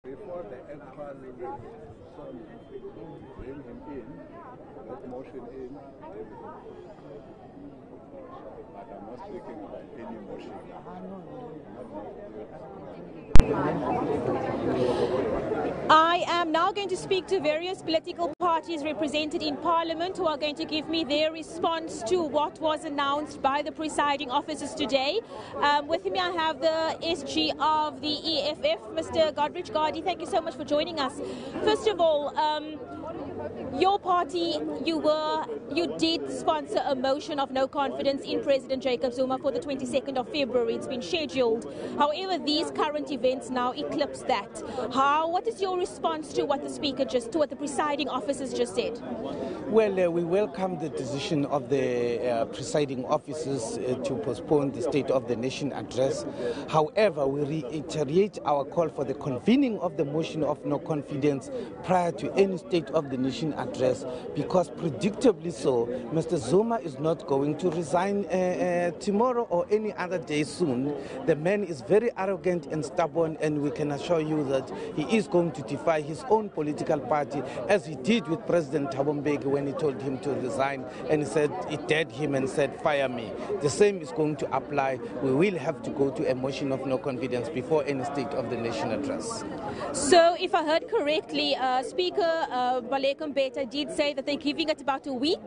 Before the actual SONA bring him in, that motion in, but I'm not speaking about any motion. I am now going to speak to various political parties represented in Parliament who are going to give me their response to what was announced by the presiding officers today. With me I have the SG of the EFF, Mr. Godrich Gardy. Thank you so much for joining us. First of all, your party, you did sponsor a motion of no confidence in President Jacob Zuma for the 22nd of February. It's been scheduled. However, these current events now eclipse that. What is your response to what the presiding officers just said? Well, we welcome the decision of the presiding officers to postpone the State of the Nation address. However, we reiterate our call for the convening of the motion of no confidence prior to any State of the Nation address, because predictably so, Mr. Zuma is not going to resign tomorrow or any other day soon. The man is very arrogant and stubborn, and we can assure you that he is going to defy his own political party, as he did with President Thabo Mbeki when he told him to resign, and he said, he dared him and said, fire me. The same is going to apply. We will have to go to a motion of no confidence before any State of the Nation address. So if I heard correctly, Speaker Baleka Mbete did say that they're giving it about a week.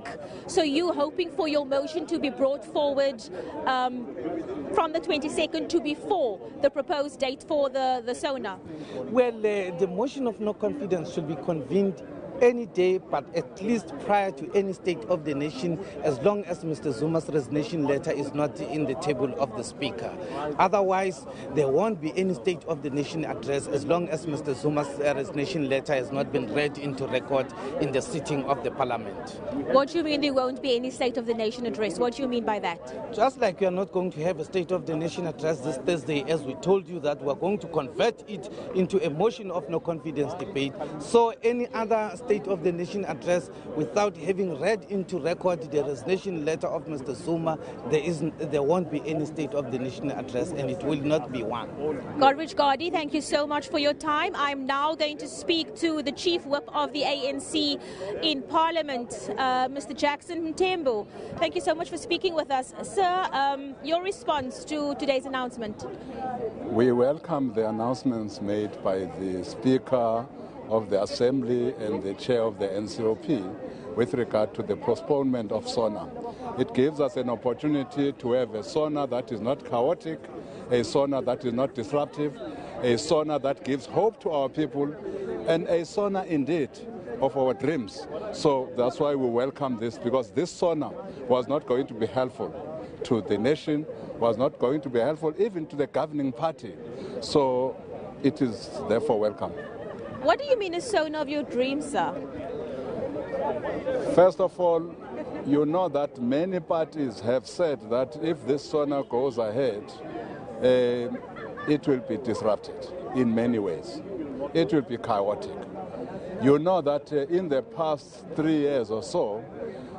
So you hoping for your motion to be brought forward from the 22nd to before the proposed date for the SONA? Well, the motion of no confidence should be convened any day, but at least prior to any State of the Nation, as long as Mr. Zuma's resignation letter is not in the table of the Speaker. Otherwise, there won't be any State of the Nation address as long as Mr. Zuma's resignation letter has not been read into record in the sitting of the Parliament. What do you mean there won't be any State of the Nation address? What do you mean by that? Just like we are not going to have a State of the Nation address this Thursday, as we told you that we are going to convert it into a motion of no confidence debate, so any other State of the Nation address without having read into record the resignation letter of Mr. Zuma, there won't be any State of the Nation address, and it will not be one. Godrich Gardy, thank you so much for your time. I'm now going to speak to the Chief Whip of the ANC in Parliament, Mr. Jackson Mthembu. Thank you so much for speaking with us. Sir, your response to today's announcement? We welcome the announcements made by the Speaker of the Assembly and the Chair of the NCOP with regard to the postponement of SONA. It gives us an opportunity to have a SONA that is not chaotic, a SONA that is not disruptive, a SONA that gives hope to our people, and a SONA indeed of our dreams. So that's why we welcome this, because this SONA was not going to be helpful to the nation, was not going to be helpful even to the governing party. So it is therefore welcome. What do you mean a SONA of your dreams, sir? First of all, you know that many parties have said that if this SONA goes ahead, it will be disrupted in many ways. It will be chaotic. You know that in the past 3 years or so,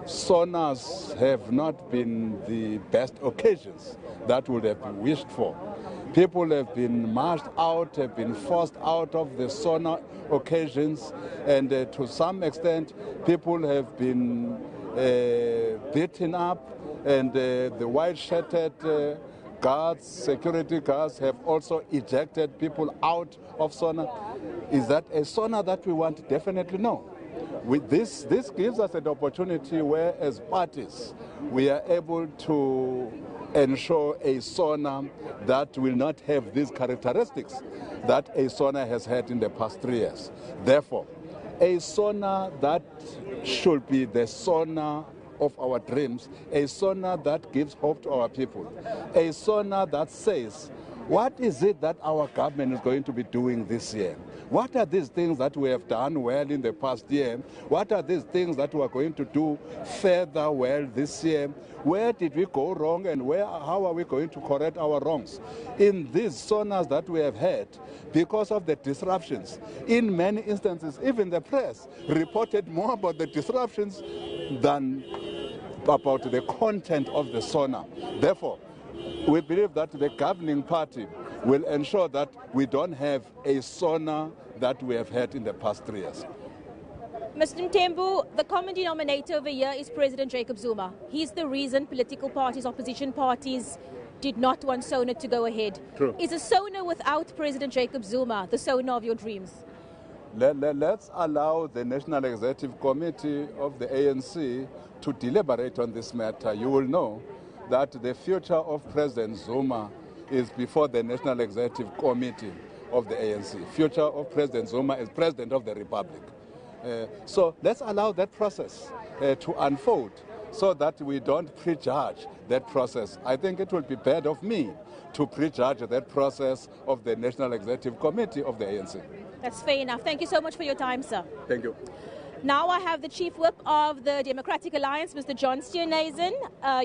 SONAs have not been the best occasions that would have been wished for. People have been marched out, have been forced out of the SONA occasions, and to some extent people have been beaten up, and the white-shirted guards, security guards, have also ejected people out of SONA. Is that a SONA that we want? Definitely no. With this gives us an opportunity where, as parties, we are able to ensure a SONA that will not have these characteristics that a SONA has had in the past 3 years. Therefore, a SONA that should be the SONA of our dreams, a SONA that gives hope to our people, a SONA that says, what is it that our government is going to be doing this year? What are these things that we have done well in the past year? What are these things that we are going to do further well this year? Where did we go wrong, and how are we going to correct our wrongs? In these SONAs that we have had, because of the disruptions, in many instances, even the press reported more about the disruptions than about the content of the SONA. Therefore, we believe that the governing party will ensure that we don't have a SONA that we have had in the past 3 years. Mr. Mthembu, the common denominator over here is President Jacob Zuma. He's the reason political parties, opposition parties, did not want SONA to go ahead. True. Is a SONA without President Jacob Zuma the SONA of your dreams? Let's allow the National Executive Committee of the ANC to deliberate on this matter. You will know that the future of President Zuma is before the National Executive Committee of the ANC. Future of President Zuma is President of the Republic. So let's allow that process to unfold so that we don't prejudge that process. I think it will be bad of me to prejudge that process of the National Executive Committee of the ANC. That's fair enough. Thank you so much for your time, sir. Thank you. Now I have the Chief Whip of the Democratic Alliance, Mr. John Steenhuisen.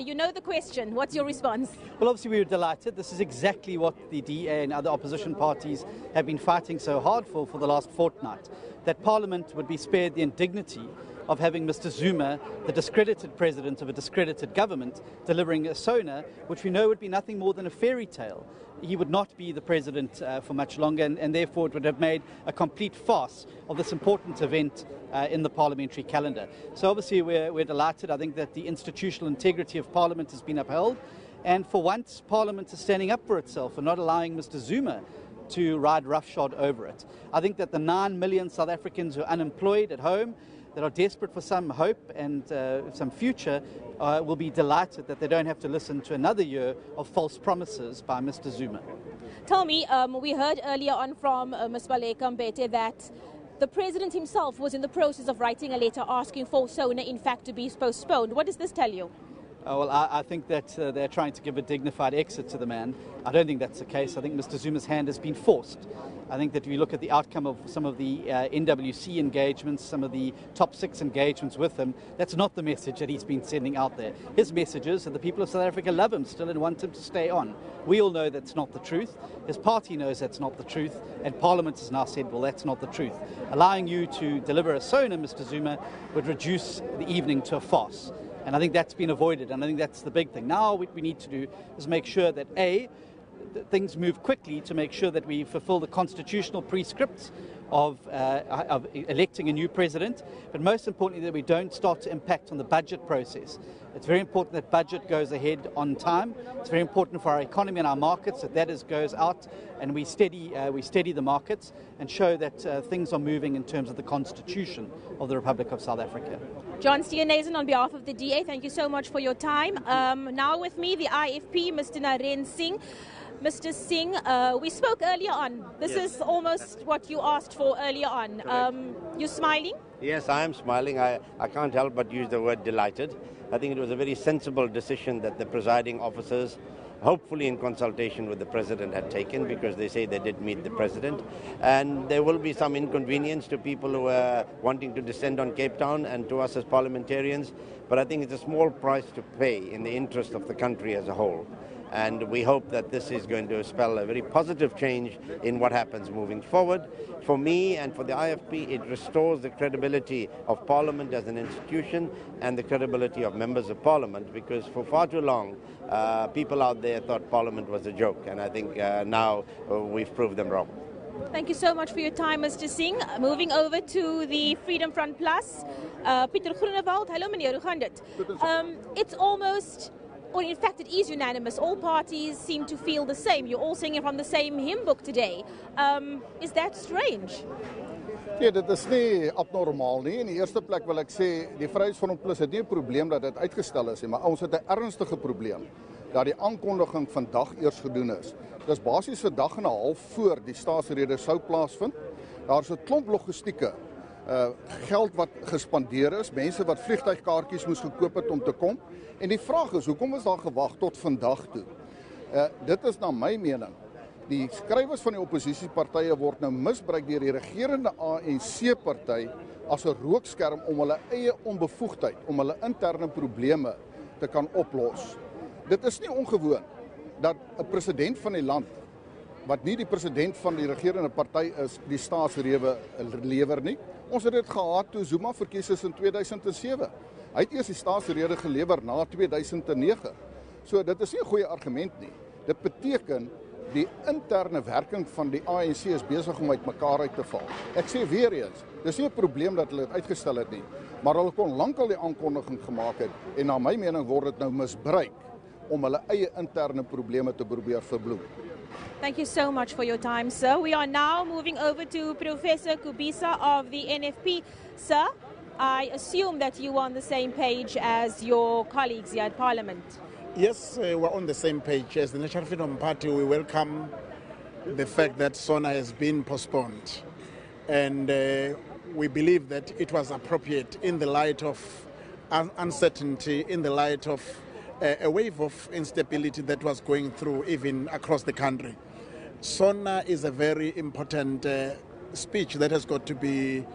You know the question. What's your response? Well, obviously we were delighted. This is exactly what the DA and other opposition parties have been fighting so hard for the last fortnight, that Parliament would be spared the indignity of having Mr. Zuma, the discredited president of a discredited government, delivering a SONA, which we know would be nothing more than a fairy tale. He would not be the president for much longer, and therefore it would have made a complete farce of this important event in the parliamentary calendar. So obviously we're delighted. I think that the institutional integrity of Parliament has been upheld, and for once Parliament is standing up for itself and not allowing Mr. Zuma to ride roughshod over it. I think that the 9 million South Africans who are unemployed at home, that are desperate for some hope and some future, will be delighted that they don't have to listen to another year of false promises by Mr. Zuma. Tell me, we heard earlier on from Ms. Baleka Mbete that the president himself was in the process of writing a letter asking for SONA, in fact, to be postponed. What does this tell you? Well, I think that they're trying to give a dignified exit to the man. I don't think that's the case. I think Mr. Zuma's hand has been forced. I think that if you look at the outcome of some of the NWC engagements, some of the top 6 engagements with him, that's not the message that he's been sending out there. His message is that the people of South Africa love him still and want him to stay on. We all know that's not the truth. His party knows that's not the truth, and Parliament has now said, well, that's not the truth. Allowing you to deliver a SONA, Mr. Zuma, would reduce the evening to a farce. And I think that's been avoided, and I think that's the big thing. Now what we need to do is make sure that, things move quickly to make sure that we fulfill the constitutional prescripts of electing a new president, but most importantly that we don't start to impact on the budget process. It's very important that budget goes ahead on time. It's very important for our economy and our markets that goes out, and we steady the markets and show that things are moving in terms of the Constitution of the Republic of South Africa. John Steenhuisen, on behalf of the DA, thank you so much for your time. Now with me, the IFP, Mr. Naren Singh. Mr. Singh, we spoke earlier on. This is almost what you asked for earlier on. You're smiling? Yes, I am smiling. I can't help but use the word delighted. I think it was a very sensible decision that the presiding officers, hopefully in consultation with the president, had taken, because they say they did meet the president. And there will be some inconvenience to people who are wanting to descend on Cape Town and to us as parliamentarians. But I think it's a small price to pay in the interest of the country as a whole. And we hope that this is going to spell a very positive change in what happens moving forward. For me and for the IFP, it restores the credibility of Parliament as an institution and the credibility of members of Parliament, because for far too long, people out there thought Parliament was a joke. And I think now we've proved them wrong. Thank you so much for your time, Mr. Singh. Moving over to the Freedom Front Plus, Pieter Groenewald. Hello, meneer, hoe gaan dit? It's almost... Or in fact, it is unanimous. All parties seem to feel the same. You're all singing from the same hymn book today. Is that strange? Nee, dit is nie abnormaal nie. In die eerste plek wil ek sê, die Vryheidsfront Plus het nie 'n probleem dat dit uitgestel is nie, maar ons het 'n ernstige probleem dat die aankondiging vandag eers gedoen is. Dis basies 'n dag en 'n half voor die staatsrede sou plaasvind. Daar's 'n klomp logistieke geld wat gespandeer is, mense wat vliegtuigkaartjies moes gekoop het om te kom. En die vraag is, hoekom is daar gewag tot vandag toe? Dit is na my mening, die skrywers van die oppositiepartye word nou misbruik deur die regerende ANC-party as 'n rookskerm om hulle eie onbevoegdheid, om hulle interne probleme te kan oplos. Dit is nie ongewoon dat 'n president van die land, wat nie die president van die regerende party is, die staatsrede lewer nie. Ons het dit gehad toe Zuma verkies is in 2007. Hy het eers die staatsrede gelewer na 2009. So dit is nie 'n goeie argument nie. Dit beteken die interne werking van die ANC is besig om uitmekaar uit te val. Ek sê weer eens, dis nie 'n probleem dat hulle dit uitgestel het nie, maar hulle kon lankal die aankondiging gemaak het en na my mening word dit nou misbruik om hulle eie interne probleme te probeer verbloem. Thank you so much for your time, sir. We are now moving over to Professor Kubisa of the NFP. Sir, I assume that you are on the same page as your colleagues here at Parliament. Yes, we're on the same page. As the National Freedom Party, we welcome the fact that SONA has been postponed. And we believe that it was appropriate in the light of uncertainty, in the light of a wave of instability that was going through even across the country. SONA is a very important speech that has got to be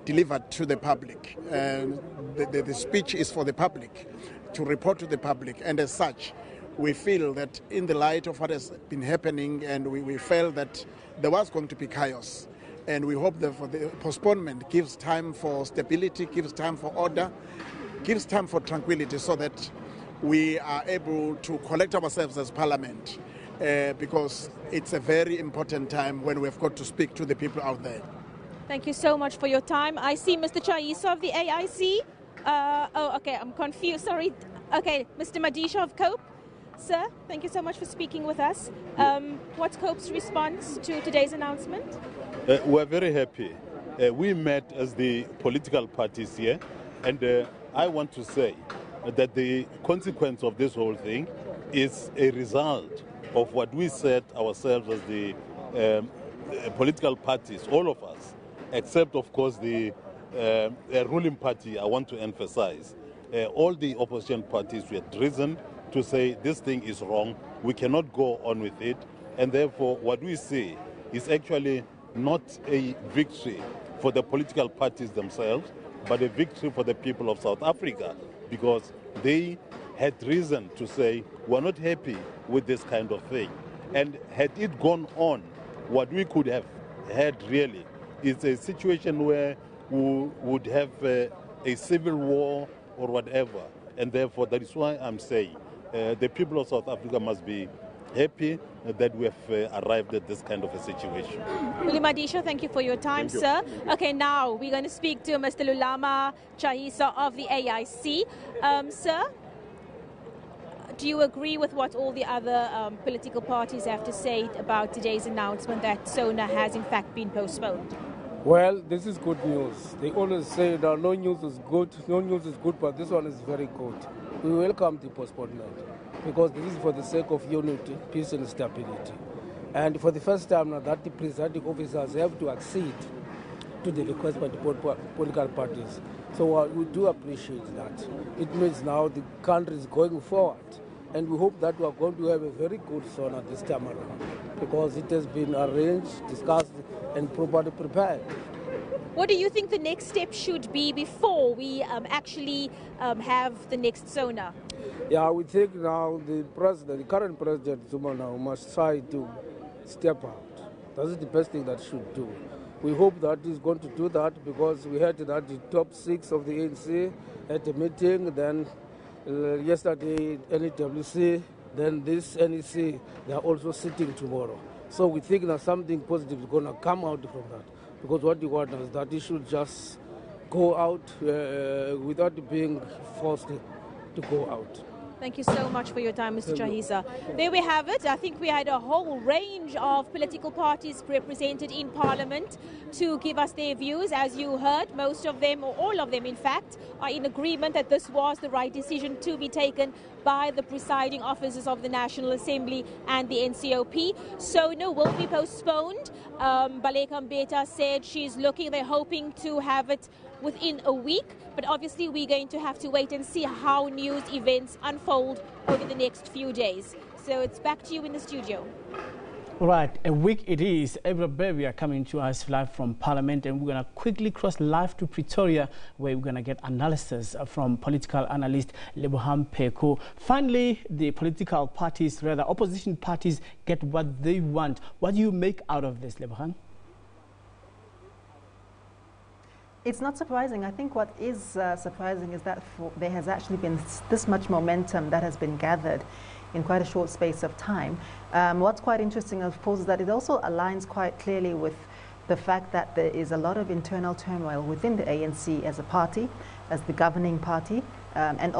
delivered to the public. The speech is for the public, to report to the public, and as such, we feel that in the light of what has been happening, and we felt that there was going to be chaos, and we hope that for the postponement gives time for stability, gives time for order, gives time for tranquility, so that we are able to collect ourselves as Parliament, because it's a very important time when we've got to speak to the people out there. Thank you so much for your time. I see Mr. Chaisa of the AIC. Oh, okay, I'm confused, sorry. Okay, Mr. Madisha of COPE. Sir, thank you so much for speaking with us. What's COPE's response to today's announcement? We're very happy. We met as the political parties here, and I want to say that the consequence of this whole thing is a result of what we set ourselves as the political parties, all of us, except, of course, the ruling party. I want to emphasize. All the opposition parties were risen to say this thing is wrong, we cannot go on with it, and therefore what we see is actually not a victory for the political parties themselves, but a victory for the people of South Africa, because they had reason to say we're not happy with this kind of thing. And had it gone on, what we could have had really is a situation where we would have a civil war or whatever. And therefore, that is why I'm saying the people of South Africa must be happy that we have arrived at this kind of a situation. Willie Madisha, thank you for your time, sir. Okay, now we're going to speak to Mr. Lulama Chaisa of the AIC. Sir, do you agree with what all the other political parties have to say about today's announcement that SONA has in fact been postponed? Well, this is good news. They always say that no news is good, but this one is very good. We welcome the postponement because this is for the sake of unity, peace and stability. And for the first time now that the presiding officers have to accede to the request by the political parties. So we do appreciate that. It means now the country is going forward. And we hope that we are going to have a very good SONA this time around because it has been arranged, discussed, and properly prepared. What do you think the next step should be before we actually have the next SONA? Yeah, we think now the current president, Zuma, now must try to step out. That is the best thing that should do. We hope that he's going to do that because we heard that the top 6 of the ANC at a meeting, then yesterday NWC, then this NEC, they are also sitting tomorrow. So we think that something positive is going to come out from that. Because what you want is that he should just go out without being forced to go out. Thank you so much for your time, Mr. Chaisa. There we have it. I think we had a whole range of political parties represented in Parliament to give us their views. As you heard, most of them, or all of them in fact, are in agreement that this was the right decision to be taken by the presiding officers of the National Assembly and the NCOP. SONA will be postponed. Baleka Mbete said they're hoping to have it within a week, but obviously we're going to have to wait and see how news events unfold over the next few days. So it's back to you in the studio. All right, a week it is. Every day we are coming to us live from Parliament, and we're going to quickly cross live to Pretoria, where we're going to get analysis from political analyst Lebohang Pheko. Finally, the political parties, rather opposition parties, get what they want. What do you make out of this, Lebohang? It's not surprising. I think what is surprising is that there has actually been this much momentum that has been gathered in quite a short space of time. What's quite interesting, of course, is that it also aligns quite clearly with the fact that there is a lot of internal turmoil within the ANC as a party, as the governing party, and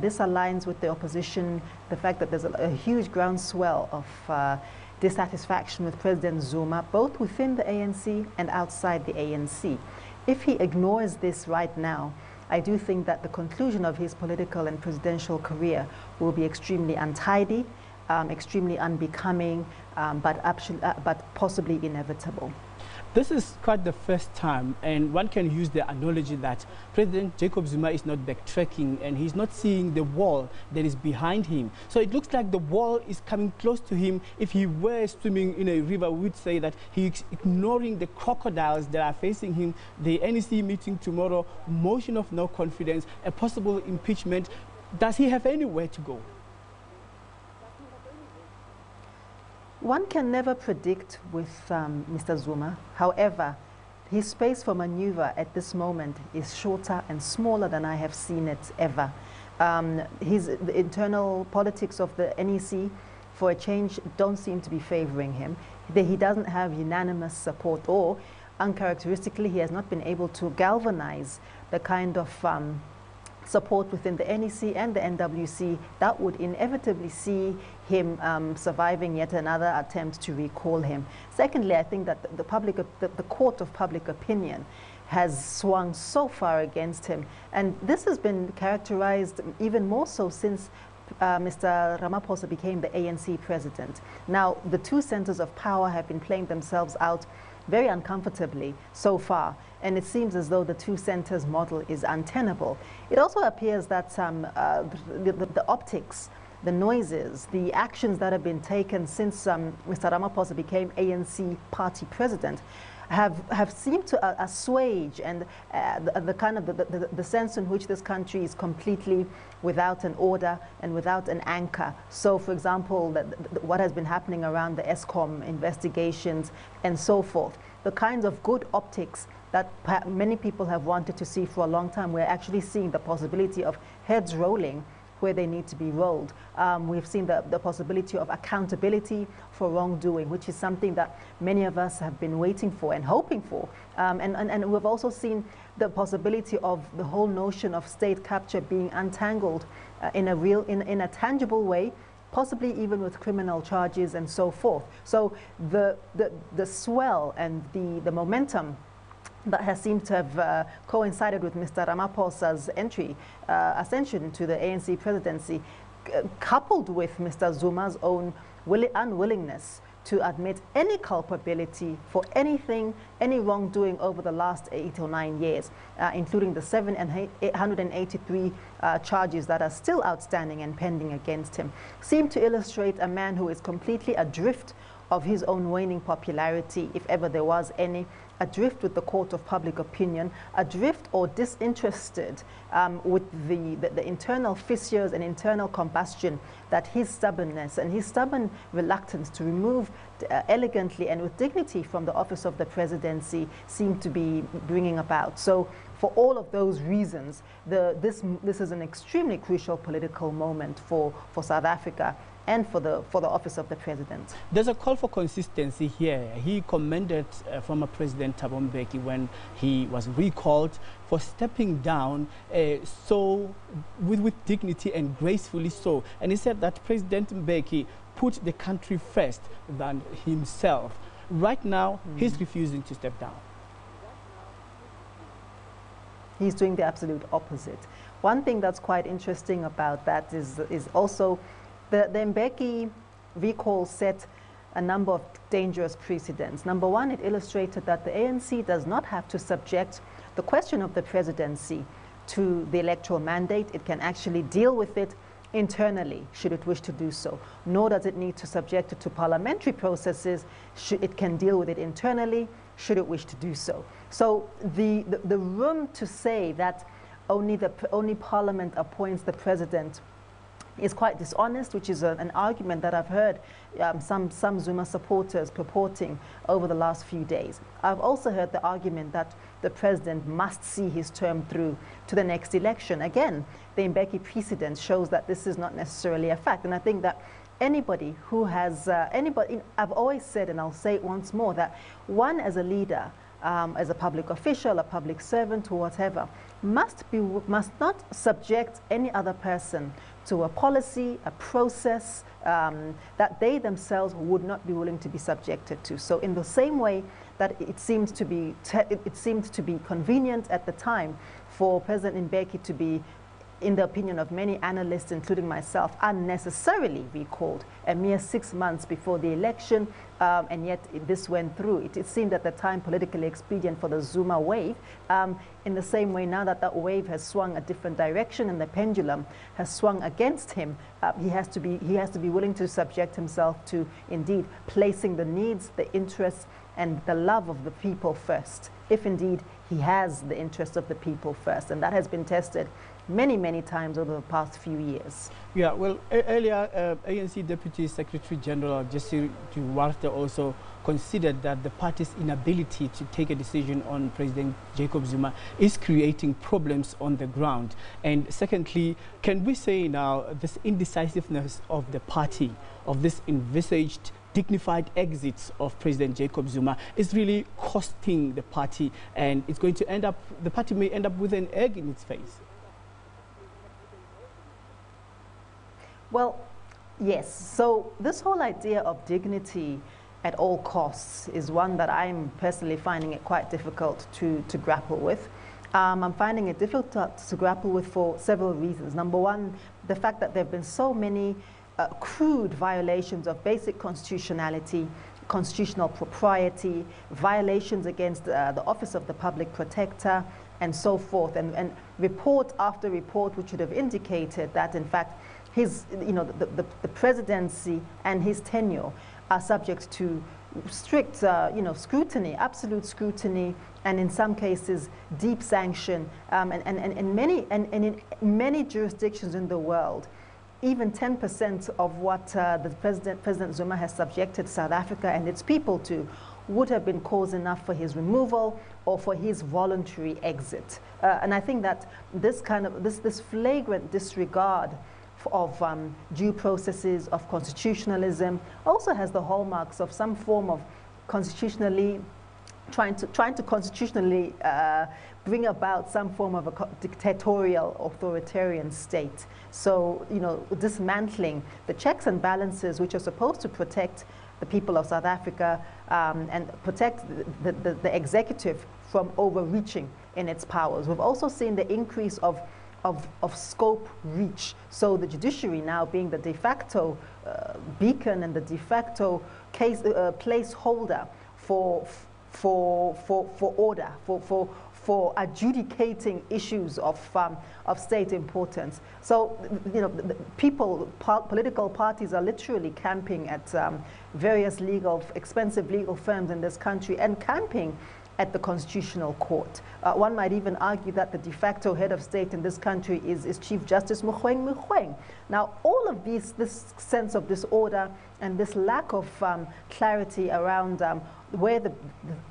this aligns with the opposition, the fact that there's a huge groundswell of dissatisfaction with President Zuma, both within the ANC and outside the ANC. If he ignores this right now, I do think that the conclusion of his political and presidential career will be extremely untidy, extremely unbecoming, but possibly inevitable. This is quite the first time, and one can use the analogy that President Jacob Zuma is not backtracking and he's not seeing the wall that is behind him. So it looks like the wall is coming close to him. If he were swimming in a river, we would say that he's ignoring the crocodiles that are facing him, the NEC meeting tomorrow, motion of no confidence, a possible impeachment. Does he have anywhere to go? One can never predict with Mr. Zuma. However, his space for maneuver at this moment is shorter and smaller than I have seen it ever. The internal politics of the NEC, for a change, don't seem to be favoring him. He doesn't have unanimous support, or uncharacteristically, he has not been able to galvanize the kind of support within the NEC and the NWC that would inevitably see him surviving yet another attempt to recall him. Secondly, I think that the court of public opinion has swung so far against him, and this has been characterized even more so since Mr. Ramaphosa became the ANC president. Now, the two centers of power have been playing themselves out very uncomfortably so far, and it seems as though the two centers model is untenable. It also appears that the optics, the noises, the actions that have been taken since Mr. Ramaphosa became ANC party president have seemed to assuage and the sense in which this country is completely without an order and without an anchor. So, for example, what has been happening around the ESCOM investigations and so forth, the kinds of good optics that many people have wanted to see for a long time, we're actually seeing the possibility of heads rolling where they need to be rolled. We've seen the possibility of accountability for wrongdoing, which is something that many of us have been waiting for and hoping for. And we've also seen the possibility of the whole notion of state capture being untangled in a tangible way, possibly even with criminal charges and so forth. So the swell and the momentum that has seemed to have coincided with Mr. Ramaphosa's ascension to the ANC presidency, coupled with Mr. Zuma's own unwillingness to admit any culpability for anything, any wrongdoing over the last 8 or 9 years, including the 783 charges that are still outstanding and pending against him, seem to illustrate a man who is completely adrift of his own waning popularity, if ever there was any, adrift with the court of public opinion, adrift or disinterested with the internal fissures and internal combustion that his stubbornness and his stubborn reluctance to remove elegantly and with dignity from the office of the presidency seem to be bringing about. So for all of those reasons, this is an extremely crucial political moment for South Africa and for the office of the president. There's a call for consistency here. He commended former President Thabo Mbeki when he was recalled for stepping down so with dignity and gracefully so. And he said that President Mbeki put the country first than himself. Right now, he's refusing to step down. He's doing the absolute opposite. One thing that's quite interesting about that is also the Mbeki recall set a number of dangerous precedents. Number one, it illustrated that the ANC does not have to subject the question of the presidency to the electoral mandate. It can actually deal with it internally, should it wish to do so. Nor does it need to subject it to parliamentary processes. It can deal with it internally, should it wish to do so. So the room to say that only Parliament appoints the president is quite dishonest, which is an argument that I've heard some Zuma supporters purporting over the last few days. I've also heard the argument that the president must see his term through to the next election. Again, the Mbete precedent shows that this is not necessarily a fact, and I think that anybody who has, I've always said, and I'll say it once more, that one as a leader, as a public official, a public servant, or whatever, must not subject any other person to a policy, a process that they themselves would not be willing to be subjected to. So in the same way that it seemed to be convenient at the time for President Mbeki to be, in the opinion of many analysts, including myself, unnecessarily recalled a mere 6 months before the election, and yet this went through. It seemed at the time politically expedient for the Zuma wave. In the same way, now that that wave has swung a different direction and the pendulum has swung against him, he has to be willing to subject himself to, indeed, placing the needs, the interests, and the love of the people first, if indeed he has the interest of the people first. And that has been tested many, many times over the past few years. Yeah, well, earlier, ANC Deputy Secretary General Jesse Duarte also considered that the party's inability to take a decision on President Jacob Zuma is creating problems on the ground. And secondly, can we say now this indecisiveness of the party, of this envisaged dignified exits of President Jacob Zuma, is really costing the party, and it's going to end up, the party may end up with an egg in its face? Well, yes. So this whole idea of dignity at all costs is one that I'm personally finding it quite difficult to grapple with. I'm finding it difficult to grapple with for several reasons. Number one, the fact that there have been so many crude violations of basic constitutionality, constitutional propriety, violations against the Office of the Public Protector, and so forth, and report after report which would have indicated that, in fact, his, the presidency and his tenure are subject to strict, scrutiny, absolute scrutiny, and in some cases deep sanction. And in many jurisdictions in the world, even 10% of what the President Zuma has subjected South Africa and its people to would have been cause enough for his removal or for his voluntary exit. And I think that this flagrant disregard of due processes, of constitutionalism, also has the hallmarks of some form of constitutionally trying to constitutionally bring about some form of a dictatorial, authoritarian state. So, dismantling the checks and balances which are supposed to protect the people of South Africa and protect the executive from overreaching in its powers. We've also seen the increase of scope reach. So the judiciary now being the de facto beacon and the de facto placeholder for order, for adjudicating issues of state importance. So, political parties are literally camping at various expensive legal firms in this country and camping at the Constitutional Court. One might even argue that the de facto head of state in this country is Chief Justice Mogoeng. Now, all of this sense of disorder and this lack of clarity around where the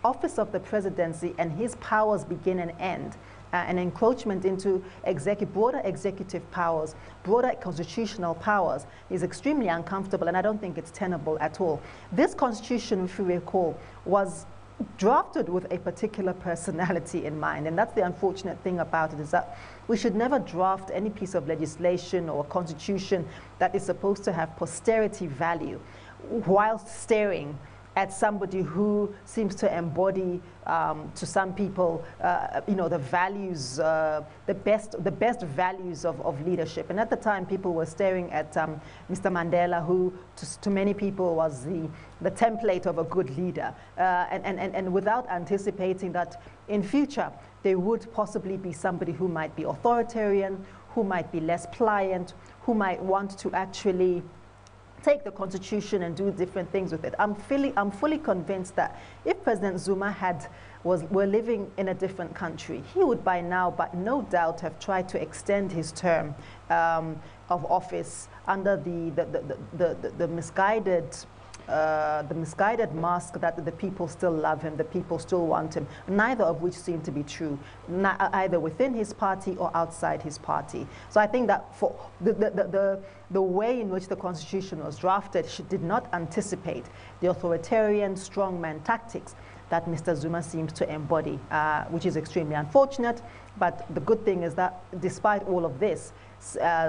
office of the presidency and his powers begin and end, an encroachment into broader executive powers, broader constitutional powers, is extremely uncomfortable, and I don't think it's tenable at all. This constitution, if you recall, was drafted with a particular personality in mind, and that's the unfortunate thing about it, is that we should never draft any piece of legislation or constitution that is supposed to have posterity value whilst staring at somebody who seems to embody, to some people, the values, the best values of leadership. And at the time, people were staring at Mr. Mandela, who to many people was the template of a good leader, and without anticipating that in future there would possibly be somebody who might be authoritarian, who might be less pliant, who might want to actually take the constitution and do different things with it. I'm fully convinced that if President Zuma were living in a different country, he would by now, but no doubt, have tried to extend his term of office under the misguided mask that the people still love him, the people still want him, neither of which seem to be true, either within his party or outside his party. So I think that for the way in which the Constitution was drafted did not anticipate the authoritarian strongman tactics that Mr. Zuma seems to embody, which is extremely unfortunate. But the good thing is that despite all of this,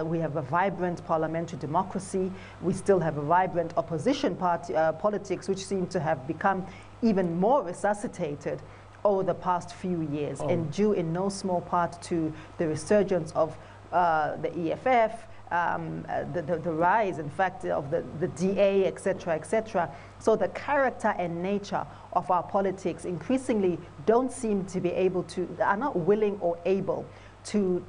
we have a vibrant parliamentary democracy. We still have a vibrant opposition party politics, which seem to have become even more resuscitated over the past few years, and due in no small part to the resurgence of the EFF, the rise, in fact, of the DA, etc., etc. So the character and nature of our politics increasingly don't seem to be able to, are not willing or able to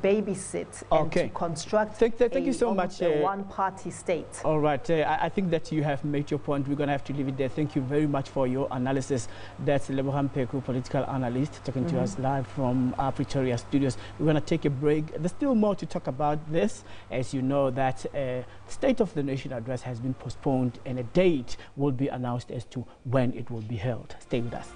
babysit and to construct thank you so much, a one-party state. All right, I think that you have made your point. We're going to have to leave it there. Thank you very much for your analysis. That's Lebohang Pheko, political analyst, talking to us live from our Pretoria studios. We're going to take a break. There's still more to talk about this. As you know, that State of the Nation address has been postponed and a date will be announced as to when it will be held. Stay with us.